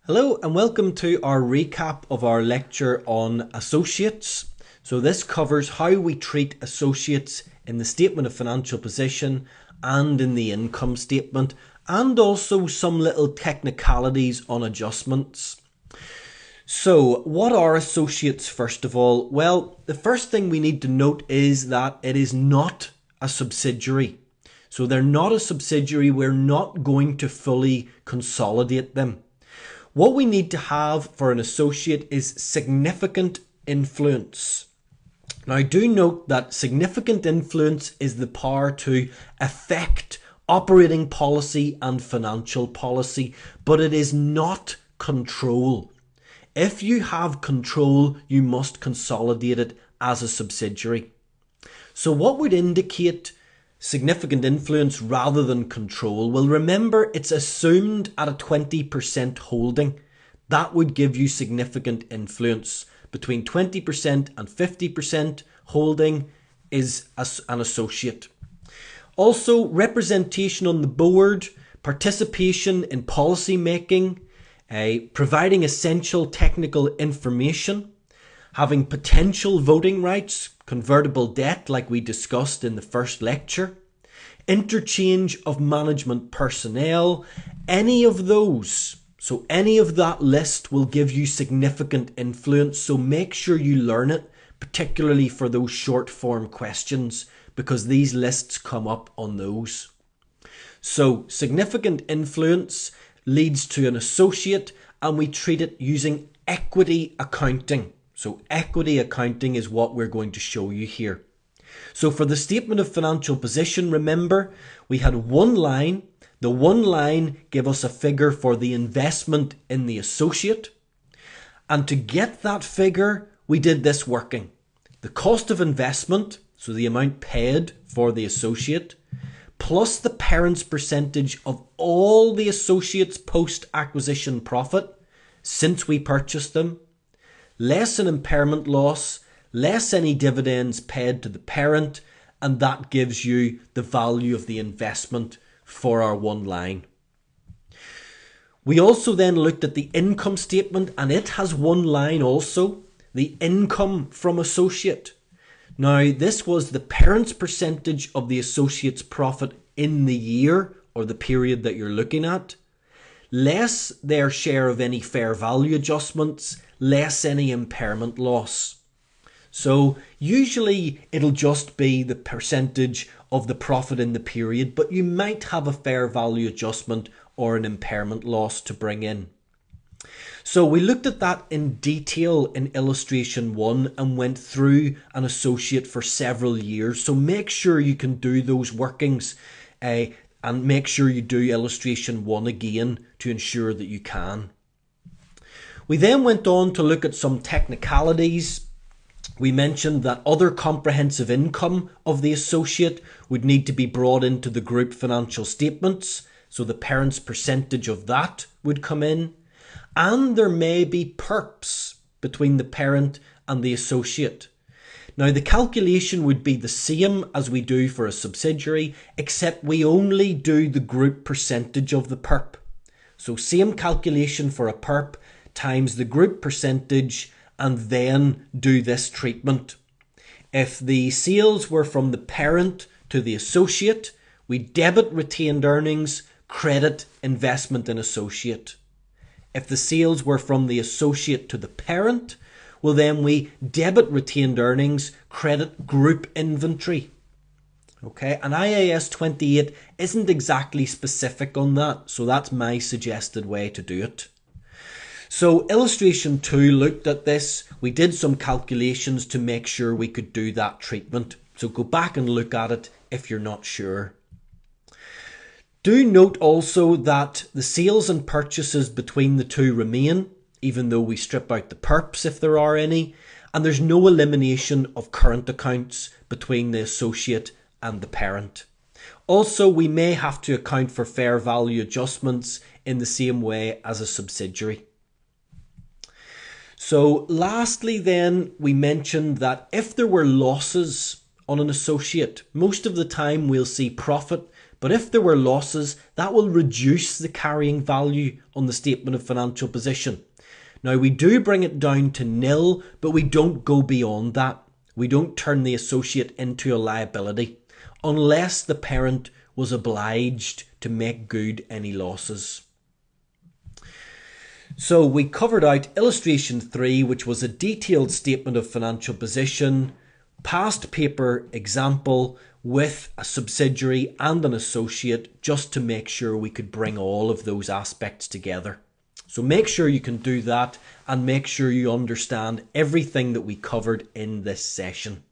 Hello and welcome to our recap of our lecture on associates. So this covers how we treat associates in the statement of financial position and in the income statement, and also some little technicalities on adjustments. So what are associates first of all? Well, the first thing we need to note is that it is not a subsidiary. So they're not a subsidiary. We're not going to fully consolidate them. What we need to have for an associate is significant influence. Now, do note that significant influence is the power to affect operating policy and financial policy, but it is not control. If you have control, you must consolidate it as a subsidiary. So what would indicate significant influence rather than control? Well, remember, it's assumed at a 20% holding. That would give you significant influence. Between 20% and 50% holding is an associate. Also, representation on the board, participation in policy making, providing essential technical information, having potential voting rights, convertible debt like we discussed in the first lecture, interchange of management personnel, any of those. So any of that list will give you significant influence. So make sure you learn it, particularly for those short form questions, because these lists come up on those. So significant influence leads to an associate, and we treat it using equity accounting. So equity accounting is what we're going to show you here. So for the statement of financial position, remember, we had one line. The one line gave us a figure for the investment in the associate. And to get that figure, we did this working. The cost of investment, so the amount paid for the associate, plus the parent's percentage of all the associates post-acquisition profit since we purchased them, less an impairment loss, less any dividends paid to the parent, and that gives you the value of the investment for our one line. We also then looked at the income statement, and it has one line also, the income from associate. Now, this was the parent's percentage of the associate's profit in the year or the period that you're looking at, less their share of any fair value adjustments, less any impairment loss. So usually it'll just be the percentage of the profit in the period, but you might have a fair value adjustment or an impairment loss to bring in. So we looked at that in detail in illustration 1 and went through an associate for several years. So make sure you can do those workings and make sure you do illustration 1 again to ensure that you can. We then went on to look at some technicalities. We mentioned that other comprehensive income of the associate would need to be brought into the group financial statements, so the parent's percentage of that would come in. And there may be perps between the parent and the associate. Now, the calculation would be the same as we do for a subsidiary, except we only do the group percentage of the perp. So same calculation for a perp times the group percentage, and then do this treatment. If the sales were from the parent to the associate, we debit retained earnings, credit investment in associate. If the sales were from the associate to the parent, well then we debit retained earnings, credit group inventory. Okay, and IAS 28 isn't exactly specific on that, so that's my suggested way to do it. So illustration 2 looked at this. We did some calculations to make sure we could do that treatment. So go back and look at it if you're not sure. Do note also that the sales and purchases between the two remain, even though we strip out the perps if there are any, and there's no elimination of current accounts between the associate and the parent. Also, we may have to account for fair value adjustments in the same way as a subsidiary. So lastly then, we mentioned that if there were losses on an associate, most of the time we'll see profit But if there were losses, that will reduce the carrying value on the statement of financial position. Now, we do bring it down to nil, but we don't go beyond that. We don't turn the associate into a liability unless the parent was obliged to make good any losses. So we covered out illustration 3, which was a detailed statement of financial position, past paper example with a subsidiary and an associate, just to make sure we could bring all of those aspects together. So make sure you can do that and make sure you understand everything that we covered in this session.